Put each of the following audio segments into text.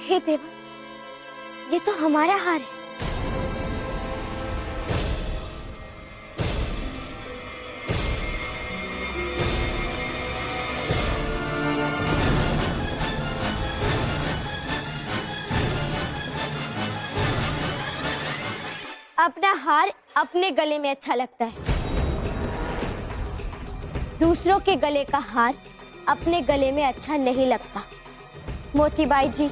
हे देवा, ये तो हमारा हार है। अपना हार अपने गले में अच्छा लगता है, दूसरों के गले का हार अपने गले में अच्छा नहीं लगता। मोतीबाई जी,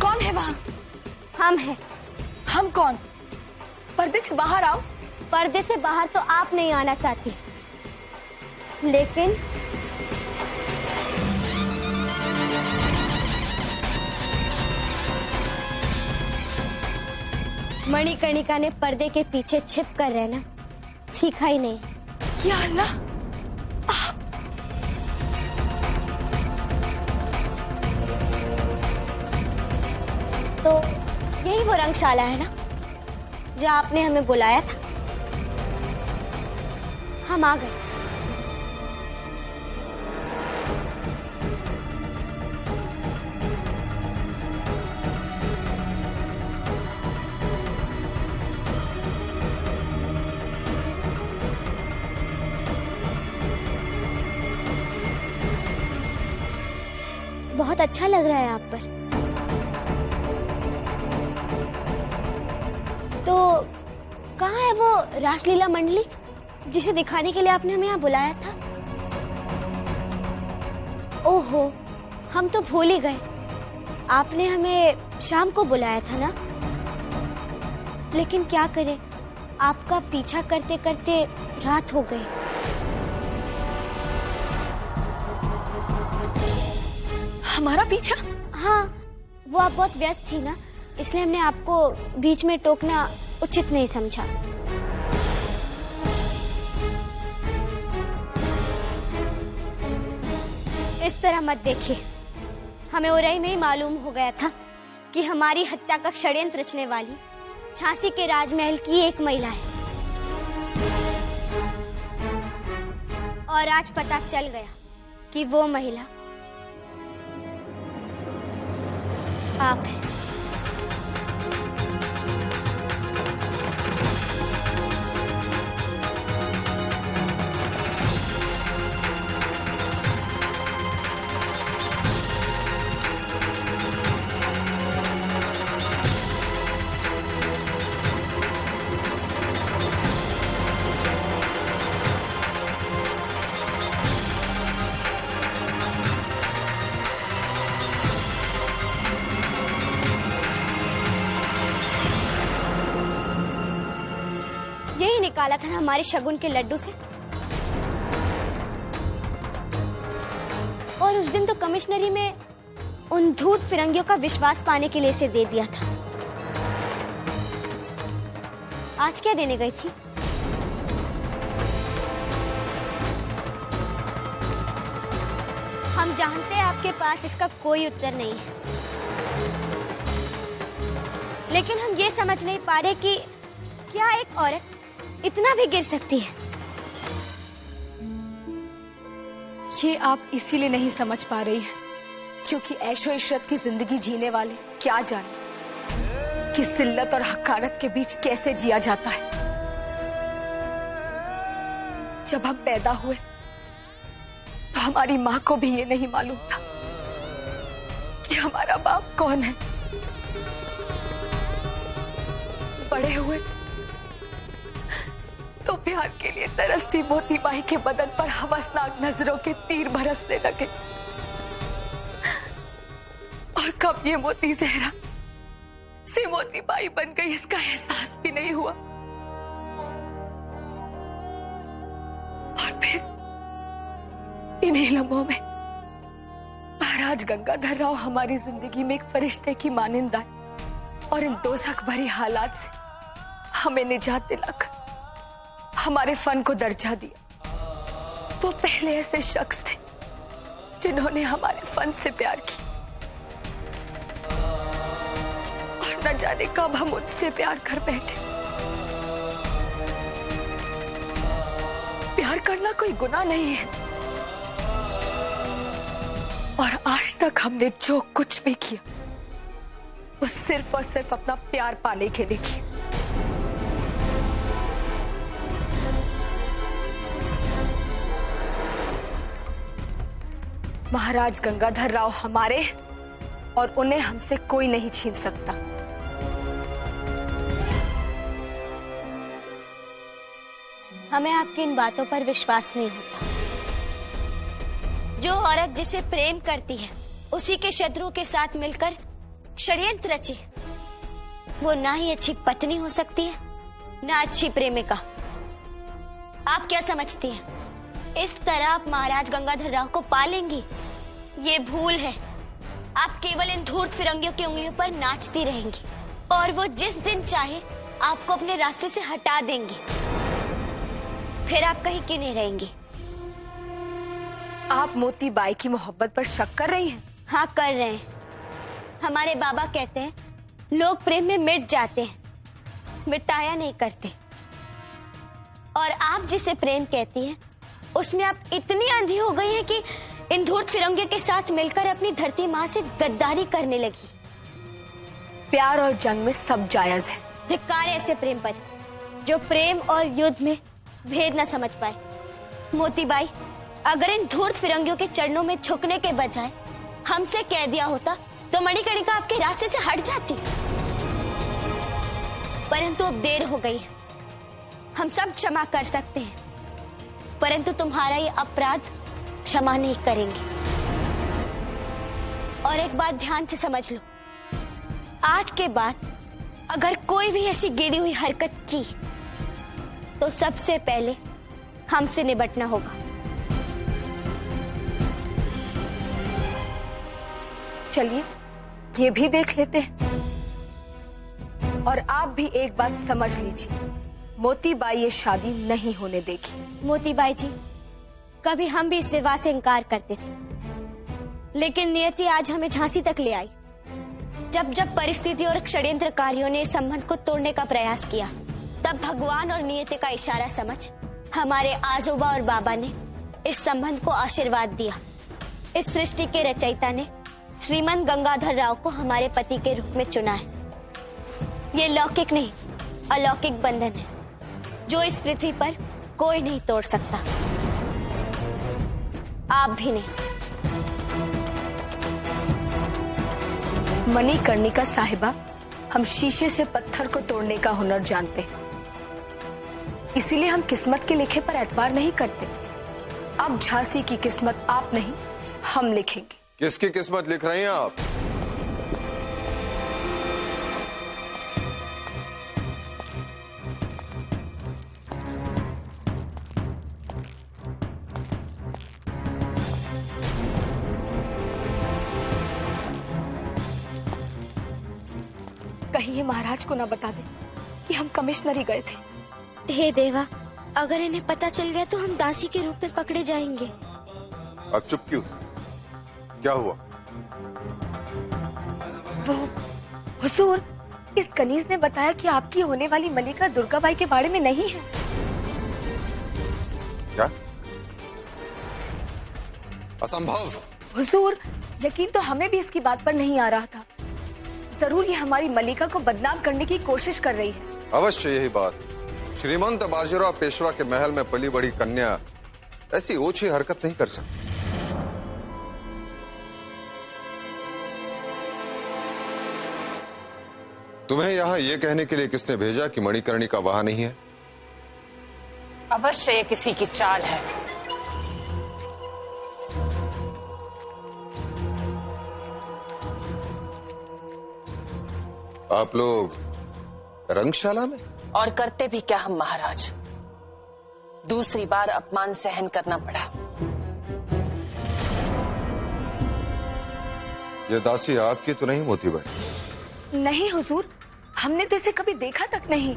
कौन है वहाँ? हम हैं। हम कौन? पर्दे से बाहर आओ। पर्दे से बाहर तो आप नहीं आना चाहती, लेकिन मणिकर्णिका ने पर्दे के पीछे छिप कर रहना सीखा ही नहीं। क्या अल्लाह! तो यही वो रंगशाला है ना जहाँ आपने हमें बुलाया था? हम आ गए। बहुत अच्छा लग रहा है आप पर। तो कहाँ है वो रासलीला मंडली जिसे दिखाने के लिए आपने हमें यहाँ बुलाया था? ओहो, हम तो भूल ही गए। आपने हमें शाम को बुलाया था ना? लेकिन क्या करें, आपका पीछा करते करते रात हो गई। हमारा पीछा? हाँ, वो आप बहुत व्यस्त थी ना, इसलिए हमने आपको बीच में टोकना उचित नहीं समझा। इस तरह मत देखिए, हमें उरई में ही मालूम हो गया था कि हमारी हत्या का षड्यंत्र रचने वाली झांसी के राजमहल की एक महिला है, और आज पता चल गया कि वो महिला आप हैं। यही निकाला था ना हमारे शगुन के लड्डू से। और उस दिन तो कमिश्नरी में उन धूर्त फिरंगियों का विश्वास पाने के लिए इसे दे दिया था। आज क्या देने गई थी? हम जानते हैं आपके पास इसका कोई उत्तर नहीं है, लेकिन हम ये समझ नहीं पा रहे कि क्या एक औरत इतना भी गिर सकती है। ये आप इसीलिए नहीं समझ पा रही हैं क्योंकि ऐशो इशरत की जिंदगी जीने वाले क्या जाने कि जिल्लत और हकारत के बीच कैसे जिया जाता है। जब हम पैदा हुए तो हमारी माँ को भी ये नहीं मालूम था कि हमारा बाप कौन है। बड़े हुए तो प्यार के लिए तरसती मोतीबाई के बदन पर हवसनाक नजरों के तीर बरसने लगे, और कब ये मोती जहरा से मोतीबाई बन गई इसका एहसास भी नहीं हुआ। और फिर इन्हीं लम्हों में महाराज गंगाधर राव हमारी जिंदगी में एक फरिश्ते की मानिंद आए और इन दोज़ख भरी हालात से हमें निजात दिलाकर हमारे फन को दर्जा दिया। वो पहले ऐसे शख्स थे जिन्होंने हमारे फन से प्यार किया, और न जाने कब हम उनसे प्यार कर बैठे। प्यार करना कोई गुनाह नहीं है, और आज तक हमने जो कुछ भी किया वो सिर्फ और सिर्फ अपना प्यार पाने के लिए किया। महाराज गंगाधर राव हमारे, और उन्हें हमसे कोई नहीं छीन सकता। हमें आपकी इन बातों पर विश्वास नहीं होता। जो औरत जिसे प्रेम करती है उसी के शत्रु के साथ मिलकर षड्यंत्र रचे, वो ना ही अच्छी पत्नी हो सकती है ना अच्छी प्रेमिका। आप क्या समझती हैं? इस तरह आप महाराज गंगाधर राव को पालेंगी? ये भूल है। आप केवल इन धूर्त फिरंगियों की उंगलियों पर नाचती रहेंगी, और वो जिस दिन चाहे आपको अपने रास्ते से हटा देंगी। फिर आप कहीं की नहीं रहेंगी। आप मोती बाई की मोहब्बत पर शक कर रही हैं? हाँ, कर रहे हैं। हमारे बाबा कहते हैं लोग प्रेम में मिट जाते हैं, मिटाया नहीं करते। और आप जिसे प्रेम कहती हैं उसमें आप इतनी अंधी हो गई हैं कि इन धूर्त फिरंगियों के साथ मिलकर अपनी धरती माँ से गद्दारी करने लगी। प्यार और जंग में सब जायज है। धिक्कार ऐसे प्रेम पर जो प्रेम और युद्ध में भेद न समझ पाए। मोतीबाई, अगर इन धूर्त फिरंगियों के चरणों में झुकने के बजाय हमसे कह दिया होता तो मणिकर्णिका आपके रास्ते से हट जाती। परंतु अब देर हो गई है। हम सब क्षमा कर सकते हैं, परंतु तुम्हारा ये अपराध क्षमा नहीं करेंगे। और एक बात ध्यान से समझ लो, आज के बाद अगर कोई भी ऐसी गिरी हुई हरकत की तो सबसे पहले हमसे निपटना होगा। चलिए ये भी देख लेते हैं। और आप भी एक बात समझ लीजिए, मोतीबाई ये शादी नहीं होने देगी। मोतीबाई जी, कभी हम भी इस विवाह से इनकार करते थे, लेकिन नियति आज हमें झांसी तक ले आई। जब जब परिस्थिति और षड्यंत्रकारियों ने इस संबंध को तोड़ने का प्रयास किया, तब भगवान और नियति का इशारा समझ हमारे आजोबा और बाबा ने इस संबंध को आशीर्वाद दिया। इस सृष्टि के रचयिता ने श्रीमंत गंगाधर राव को हमारे पति के रूप में चुना है। ये लौकिक नहीं, अलौकिक बंधन है जो इस पृथ्वी पर कोई नहीं तोड़ सकता, आप भी नहीं। मणिकर्णिका साहिबा, हम शीशे से पत्थर को तोड़ने का हुनर जानते हैं, इसीलिए हम किस्मत के लिखे पर एतबार नहीं करते। अब झांसी की किस्मत आप नहीं, हम लिखेंगे। किसकी किस्मत लिख रही हैं आप? कहीं ये महाराज को ना बता दे कि हम कमिश्नरी गए थे। हे देवा, अगर इन्हें पता चल गया तो हम दासी के रूप में पकड़े जाएंगे। अब चुप क्यों? क्या हुआ? वो हुजूर, इस कनीज ने बताया कि आपकी होने वाली मलिका दुर्गाबाई के बारे में नहीं है। क्या? असंभव। हुजूर, यकीन तो हमें भी इसकी बात पर नहीं आ रहा था। जरूर ये हमारी मलिका को बदनाम करने की कोशिश कर रही है। अवश्य यही बात। श्रीमंत बाजीराव पेशवा के महल में पली बड़ी कन्या ऐसी ओछी हरकत नहीं कर सकती। तुम्हें यहाँ ये कहने के लिए किसने भेजा कि मणिकर्णिका वहां नहीं है? अवश्य ये किसी की चाल है। आप लोग रंगशाला में? और करते भी क्या हम महाराज, दूसरी बार अपमान सहन करना पड़ा। ये दासी आपकी तो नहीं मोतीबाई? नहीं हुजूर, हमने तो इसे कभी देखा तक नहीं।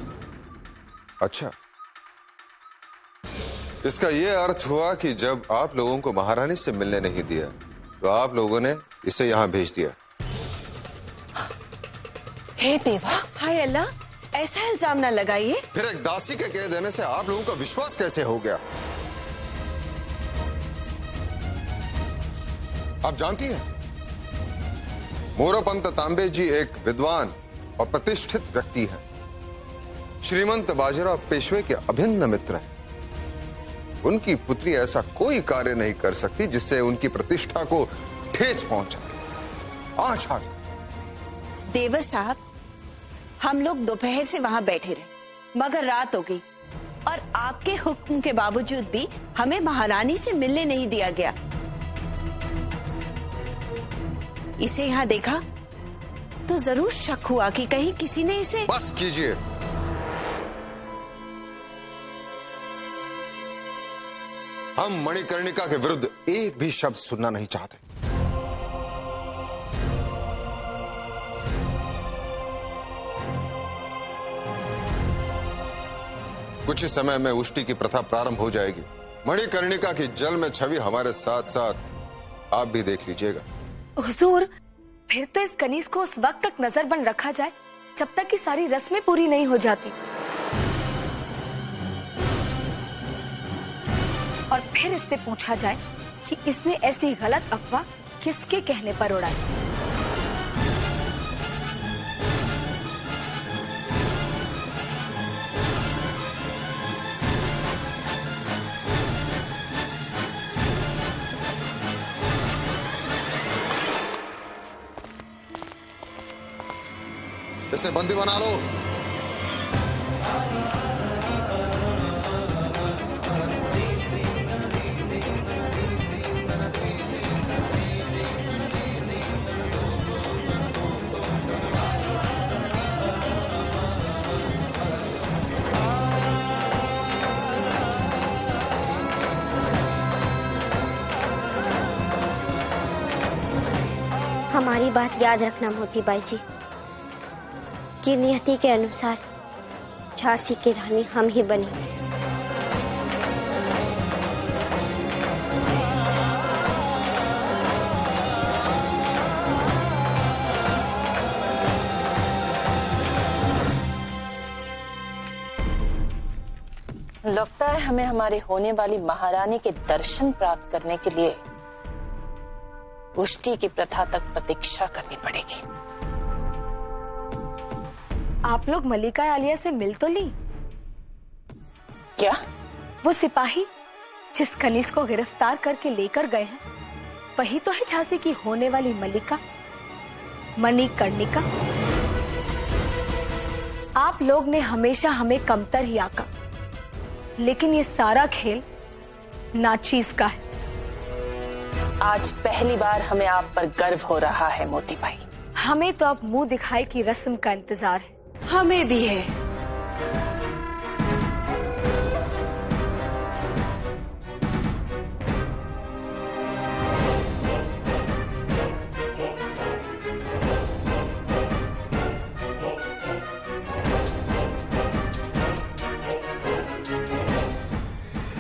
अच्छा, इसका ये अर्थ हुआ कि जब आप लोगों को महारानी से मिलने नहीं दिया तो आप लोगों ने इसे यहाँ भेज दिया। हे देवा, हाय अल्लाह, ऐसा इल्जाम ना लगाइए। फिर एक दासी के कह देने से आप लोगों का विश्वास कैसे हो गया? आप जानती हैं, मोरोपंत तांबे जी एक विद्वान और प्रतिष्ठित व्यक्ति हैं। श्रीमंत बाजीराव पेशवे के अभिन्न मित्र हैं। उनकी पुत्री ऐसा कोई कार्य नहीं कर सकती जिससे उनकी प्रतिष्ठा को ठेस पहुंचा। आज देवर साहब, हम लोग दोपहर से वहां बैठे रहे मगर रात हो गई और आपके हुक्म के बावजूद भी हमें महारानी से मिलने नहीं दिया गया। इसे यहाँ देखा तो जरूर शक हुआ कि कहीं किसी ने इसे। बस कीजिए। हम मणिकर्णिका के विरुद्ध एक भी शब्द सुनना नहीं चाहते। कुछ ही समय में उष्टी की प्रथा प्रारंभ हो जाएगी। मणिकर्णिका की जल में छवि हमारे साथ साथ आप भी देख लीजिएगा। हुजूर, फिर तो इस कनीज को उस वक्त तक नजरबंद रखा जाए जब तक कि सारी रस्में पूरी नहीं हो जाती, और फिर इससे पूछा जाए कि इसने ऐसी गलत अफवाह किसके कहने पर उड़ाई। इसे बंदी बना लो। हमारी बात याद रखना मोती बाई जी कि नियति के अनुसार झांसी की रानी हम ही बनेंगे। लगता है हमें हमारे होने वाली महारानी के दर्शन प्राप्त करने के लिए उष्टी की प्रथा तक प्रतीक्षा करनी पड़ेगी। आप लोग मल्लिका आलिया से मिल तो ली? क्या? वो सिपाही जिस कनीज को गिरफ्तार करके लेकर गए हैं वही तो है झांसी की होने वाली मल्लिका मणिकर्णिका। आप लोग ने हमेशा हमें कमतर ही आका, लेकिन ये सारा खेल नाचीज का है। आज पहली बार हमें आप पर गर्व हो रहा है मोती भाई। हमें तो अब मुंह दिखाई की रस्म का इंतजार है। हमें भी है।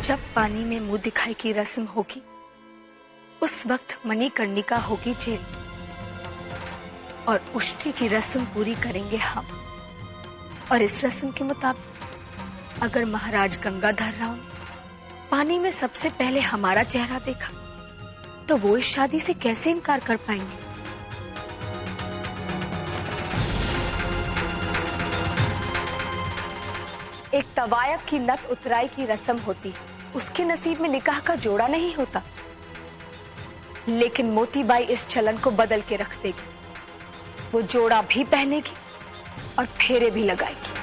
जब पानी में मुंह दिखाई की रस्म होगी उस वक्त मणिकर्णिका होगी जेल और उष्टी की रस्म पूरी करेंगे हम। और इस रस्म के मुताबिक अगर महाराज गंगाधर राव पानी में सबसे पहले हमारा चेहरा देखा तो वो इस शादी से कैसे इनकार कर पाएंगे। एक तवायफ की नत उतराई की रस्म होती, उसके नसीब में निकाह का जोड़ा नहीं होता, लेकिन मोतीबाई इस चलन को बदल के रख देगी। वो जोड़ा भी पहनेगी और फेरे भी लगाएगी।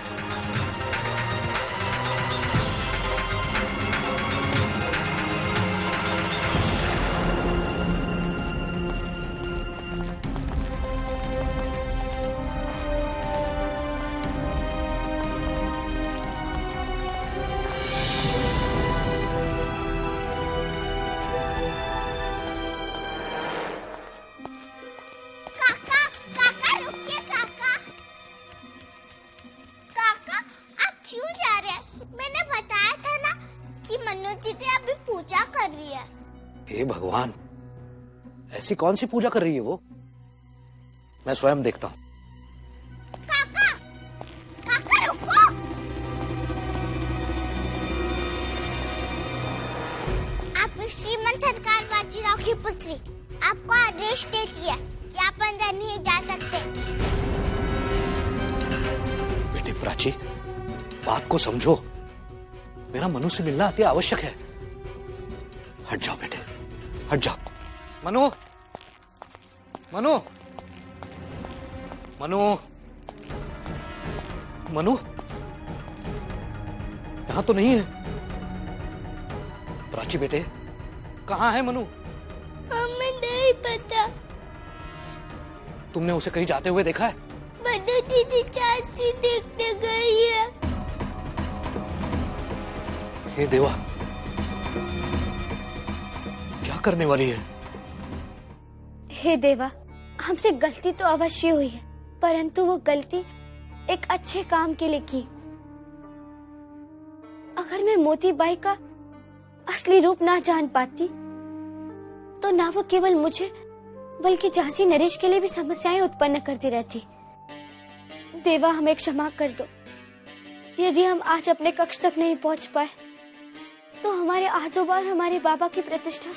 हे भगवान, ऐसी कौन सी पूजा कर रही है वो? मैं स्वयं देखता हूं। काका, काका रुको। आप श्रीमंत सरकार बाजीराव की पुत्री आपको आदेश देती है कि आप अंदर नहीं जा सकते। बेटे प्राची, बात को समझो। मेरा मनु से मिलना अति आवश्यक है। हट जाओ बेटे, हट जाओ। मनु, मनु, मनु, मनु, यहां तो नहीं है। प्राची बेटे, कहां है मनु? हमें नहीं पता। तुमने उसे कहीं जाते हुए देखा है? मनु दीदी चाची देखने गई है। हे देवा, क्या करने वाली है? हे देवा, हमसे गलती तो अवश्य हुई है, परंतु वो गलती एक अच्छे काम के लिए की। अगर मैं मोतीबाई का असली रूप ना जान पाती तो ना वो केवल मुझे बल्कि झांसी नरेश के लिए भी समस्याएं उत्पन्न करती रहती। देवा, हमें क्षमा कर दो। यदि हम आज अपने कक्ष तक नहीं पहुंच पाए तो हमारे आजोबा और हमारे बाबा की प्रतिष्ठा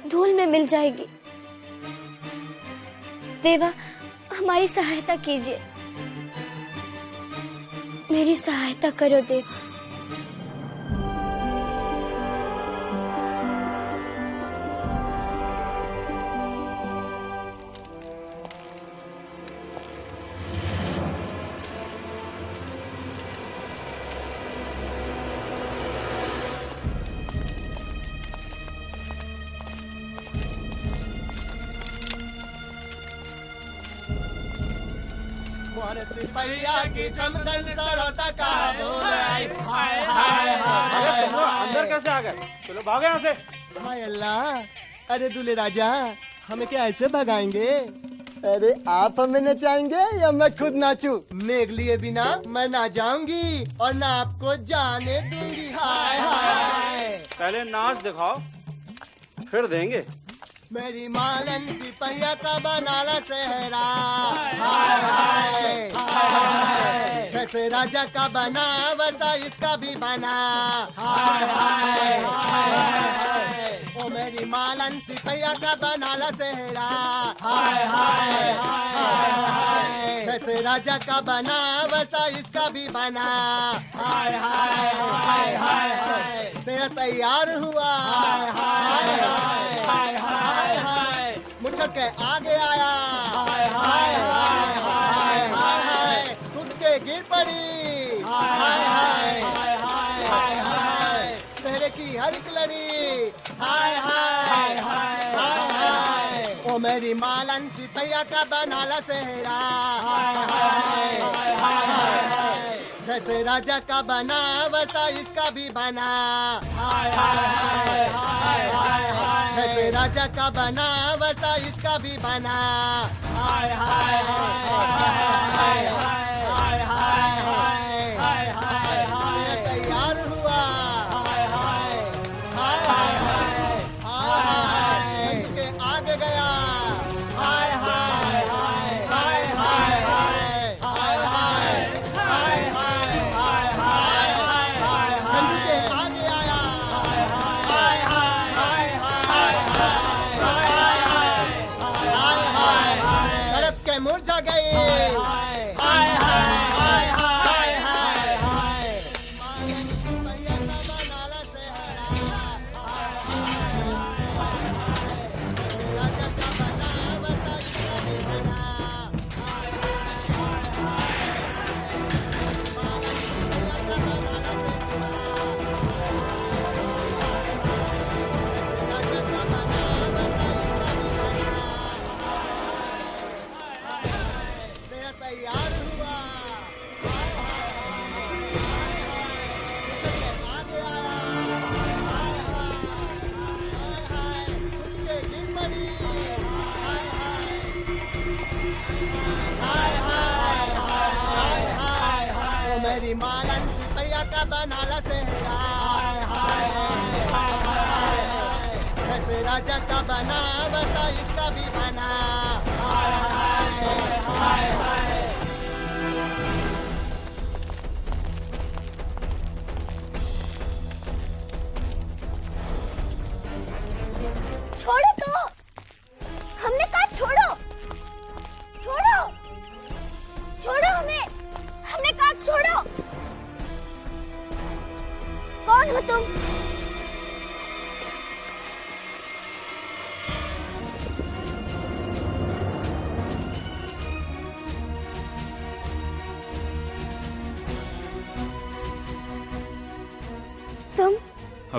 धूल में मिल जाएगी। देवा, हमारी सहायता कीजिए, मेरी सहायता करो देवा। सिपहिया की चमकन सरोता का बोले। अंदर कैसे आ गए? चलो भागो यहाँ से। हाय अल्लाह, अरे दूल्हे राजा, हमें क्या ऐसे भगाएंगे? अरे आप हमें नचाएंगे या मैं खुद नाचूं? मेघ लिए बिना मैं ना जाऊंगी और ना आपको जाने दूंगी। हाय हाय। पहले नाच दिखाओ, फिर देंगे। मेरी मालन सिपहिया का बनाला सेहरा। हाय हाय हाय। कैसे राजा का बना वैसा इसका भी बना। हाय हाय हाय। ओ मेरी मालन सिपहिया का बनाला सेहरा। हाय हाय हाय। कैसे राजा का बना वैसा इसका भी बना। हाय हाय हाय हाय। तेरा तैयार हुआ। हाय हाय हाय हाय। मुझे के आगे आया। हाय हाय हाय हाय हाय। टूट के गिर पड़ी। हाय हाय हाय हाय हाय। तेरे की हर एक लड़ी। हाय हाय हाय हाय। ओ मेरी मालन सिपहिया का बनाला सेहरा। हाय हाय हाय हाय। जैसे राजा का बना वैसा इसका भी बना। हाय हाय हाय हाय। जैसे राजा का बना वैसा इसका भी बना। हाय हाय हाय हाय हाय हाय। तैयार हुआ। हाय हाय हाय हाय हाय। के आगे गया। हाय हाय हाय हाय हाय हाय हाय हाय हाय हाय। नंदी के आगे आया। हाय हाय हाय हाय। तड़प के मुरझा गई। हाय हाय हाय हाय हाय। सिपहिया का बनाला सेहरा। राजा का बना वैसा इसका भी बना। मेरा तैयार हुआ। आगे आया। उसके गिर पड़ी। ओ मेरी मालन सिपहिया का बनाला सेहरा। कैसे राजा का बना वैसा इसका भी बना।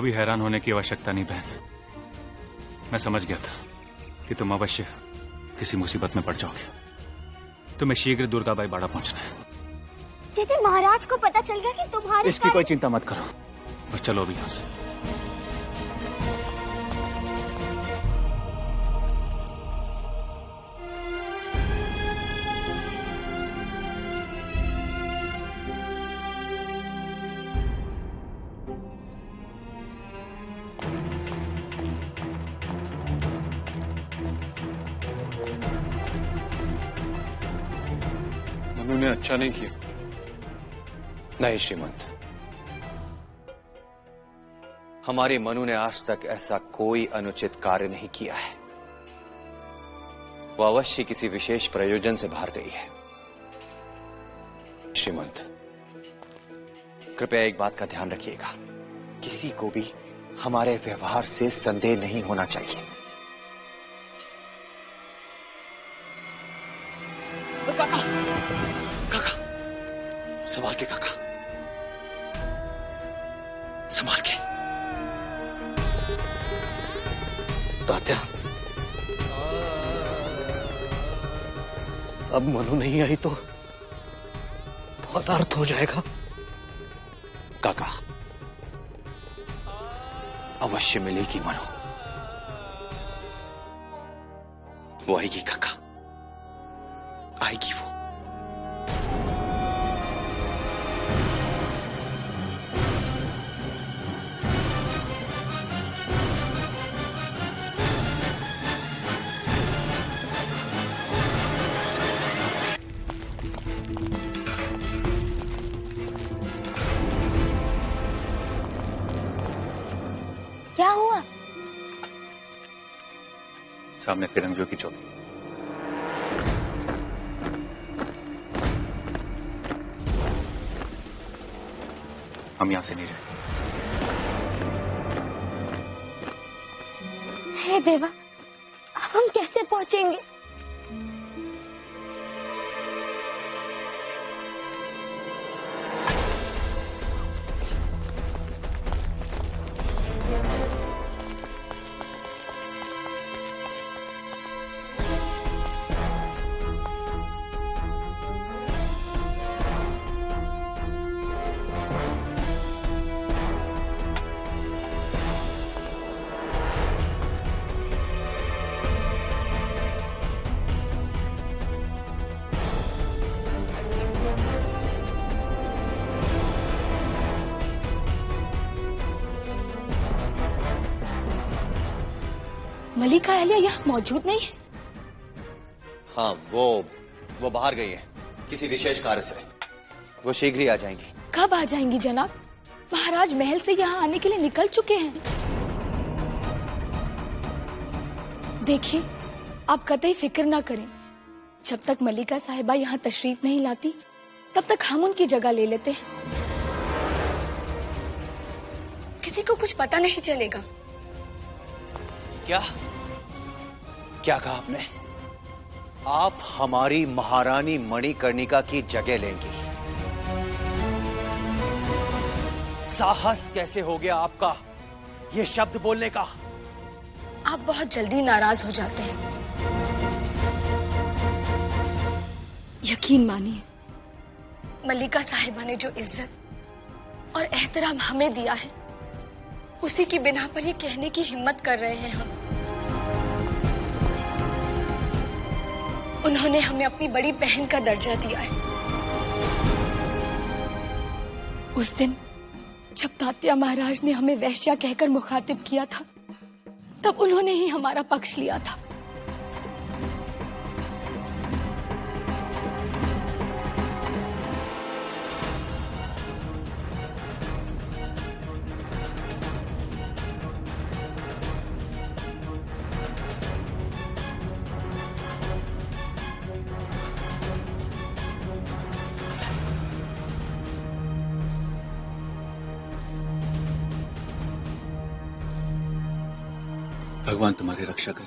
अभी हैरान होने की आवश्यकता नहीं बहन। मैं समझ गया था कि तुम अवश्य किसी मुसीबत में पड़ जाओगे। तुम्हें शीघ्र दुर्गाबाई बाड़ा पहुंचना है। यदि महाराज को पता चल गया कि तुम्हारे इसकी कोई चिंता मत करो, बस चलो अभी यहां से। मनु ने अच्छा नहीं किया। नहीं श्रीमंत, हमारी मनु ने आज तक ऐसा कोई अनुचित कार्य नहीं किया है। वो अवश्य किसी विशेष प्रयोजन से बाहर गई है। श्रीमंत, कृपया एक बात का ध्यान रखिएगा, किसी को भी हमारे व्यवहार से संदेह नहीं होना चाहिए। काका, काका, संभाल के काका, संभाल के। तात्या, अब मनु नहीं आई तो अनर्थ हो जाएगा। काका, अवश्य मिलेगी मनु, वो आएगी काका, आएगी वो। क्या हुआ? सामने फिरंगियों की चौकी। हम यहां से नहीं जाएंगे। हे देवा, अब हम कैसे पहुंचेंगे? मलिका अहल्या यहाँ मौजूद नहीं है। हाँ, वो बाहर गई है किसी विशेष कार्य से। वो शीघ्र ही आ जाएंगी। कब आ जाएंगी जनाब? महाराज महल से यहाँ आने के लिए निकल चुके हैं। देखिए, आप कतई फिक्र ना करें। जब तक मलिका साहिबा यहाँ तशरीफ नहीं लाती, तब तक हम उनकी जगह ले लेते हैं। किसी को कुछ पता नहीं चलेगा। क्या कहा आपने? आप हमारी महारानी मणिकर्णिका की जगह लेंगी? साहस कैसे हो गया आपका ये शब्द बोलने का? आप बहुत जल्दी नाराज हो जाते हैं। यकीन मानिए, मल्लिका साहिबा ने जो इज्जत और एहतराम हमें दिया है, उसी की बिना पर ये कहने की हिम्मत कर रहे हैं हम। उन्होंने हमें अपनी बड़ी बहन का दर्जा दिया है। उस दिन जब तात्या महाराज ने हमें वैश्या कहकर मुखातिब किया था, तब उन्होंने ही हमारा पक्ष लिया था। भगवान तुम्हारी रक्षा करे।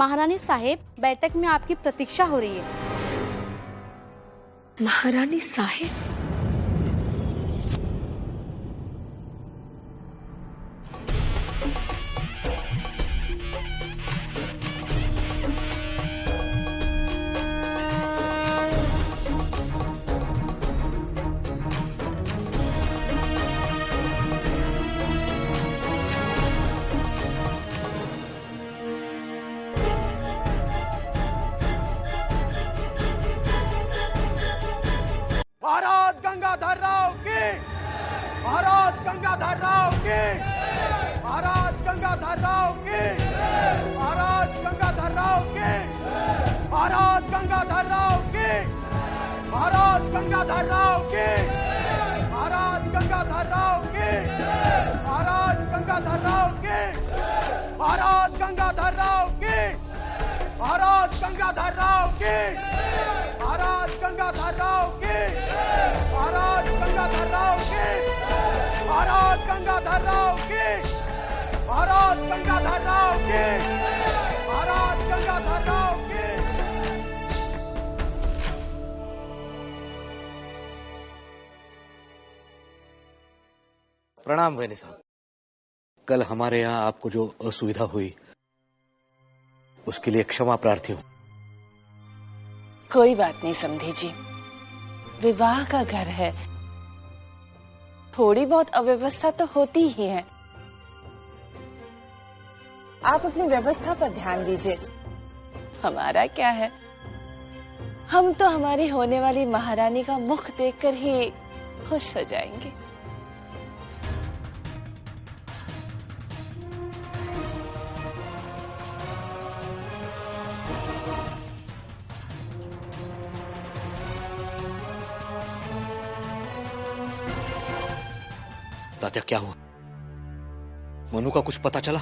महारानी साहेब, बैठक में आपकी प्रतीक्षा हो रही है। महारानी साहेब? महाराज गंगाधर राव की, महाराज गंगाधर राव की, महाराज गंगाधर राव की, महाराज गंगाधर राव की, महाराज गंगाधर राव की, महाराज गंगाधर राव की, महाराज गंगाधर राव की, महाराज गंगाधर राव की, महाराज गंगाधर राव की, महाराज गंगाधर राव की, महाराज गंगाधर राव की, महाराज गंगाधर राव की, महाराज गंगाधर राव की, महाराज गंगाधर राव की, महाराज गंगाधर राव की। प्रणाम वैनी साहब। कल हमारे यहाँ आपको जो असुविधा हुई उसके लिए क्षमा प्रार्थी हूँ। कोई बात नहीं समधी जी, विवाह का घर है, थोड़ी बहुत अव्यवस्था तो होती ही है। आप अपनी व्यवस्था पर ध्यान दीजिए, हमारा क्या है, हम तो हमारी होने वाली महारानी का मुख देखकर ही खुश हो जाएंगे। तात्या क्या हुआ? मनु का कुछ पता चला?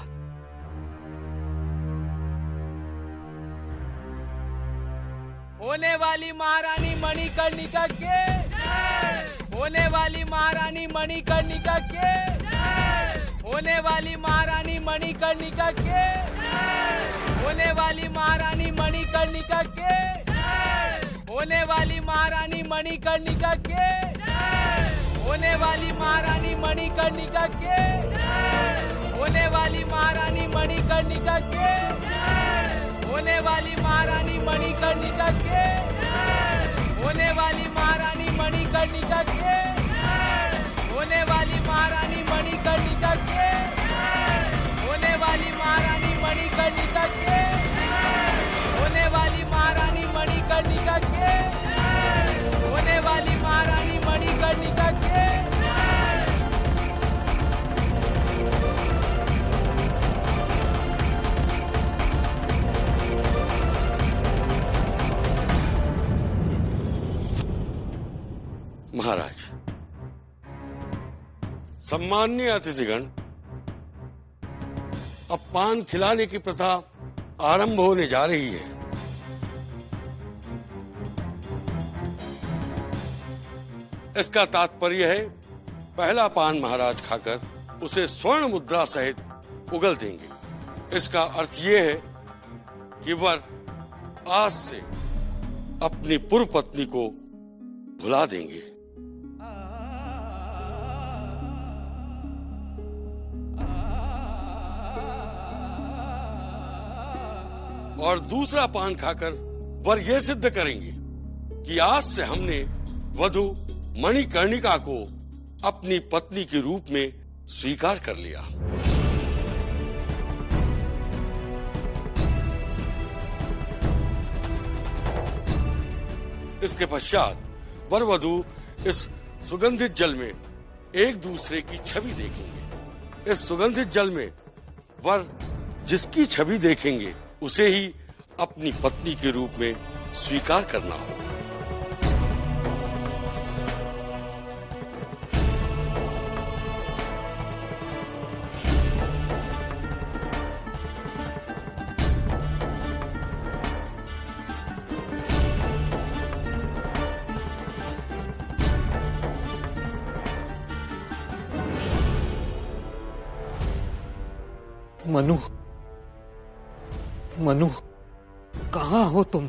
होने वाली महारानी मणिकर्णिका के, होने वाली महारानी मणिकर्णिका के, होने वाली महारानी मणिकर्णिका के, होने वाली महारानी मणिकर्णिका के, होने वाली महारानी मणिकर्णिका के, होने वाली महारानी मणिकर्णिका के, होने वाली महारानी मणिकर्णिका के, होने वाली महारानी मणिकर्णिका के, होने वाली महारानी मणिकर्णिका के, होने वाली महारानी मणिकर्णिका के, होने वाली महारानी मणिकर्णिका के, होने वाली महारानी मणिकर्णिका के, होने वाली महारानी मणिकर्णिका के। महाराज, सम्माननीय अतिथिगण, अब पान खिलाने की प्रथा आरंभ होने जा रही है। इसका तात्पर्य है, पहला पान महाराज खाकर उसे स्वर्ण मुद्रा सहित उगल देंगे। इसका अर्थ यह है कि वर आज से अपनी पूर्व पत्नी को भुला देंगे। और दूसरा पान खाकर वर यह सिद्ध करेंगे कि आज से हमने वधू मणिकर्णिका को अपनी पत्नी के रूप में स्वीकार कर लिया। इसके पश्चात वर वधू इस सुगंधित जल में एक दूसरे की छवि देखेंगे। इस सुगंधित जल में वर जिसकी छवि देखेंगे उसे ही अपनी पत्नी के रूप में स्वीकार करना होगा। मनु, मनु। कहाँ हो तुम?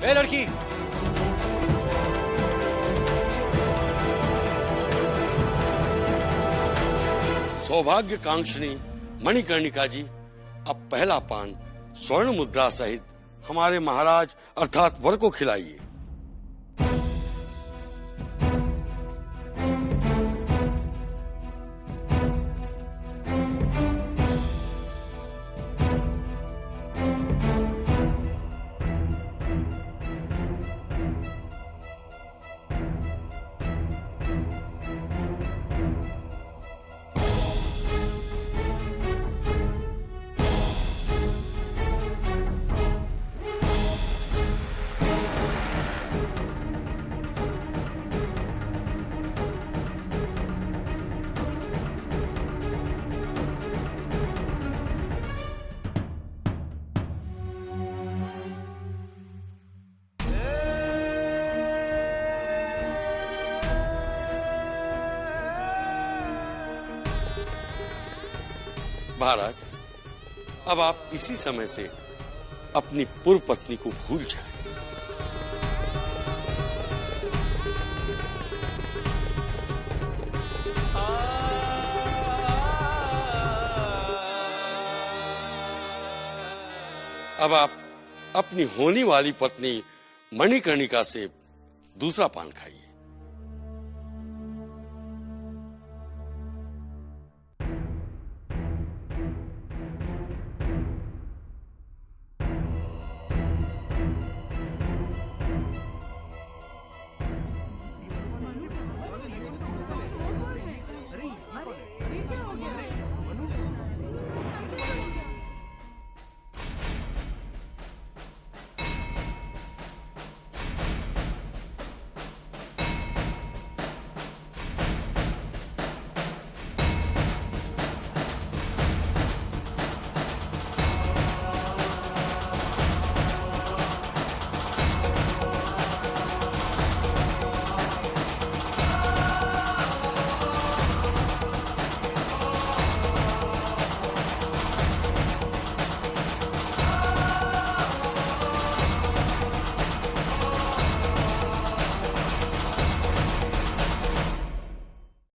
ए लड़की, सौभाग्य कांक्षणी मणिकर्णिका जी, अब पहला पान स्वर्ण मुद्रा सहित हमारे महाराज अर्थात वर को खिलाइए। महाराज, अब आप इसी समय से अपनी पूर्व पत्नी को भूल जाएं। अब आप अपनी होने वाली पत्नी मणिकर्णिका से दूसरा पान खाइए।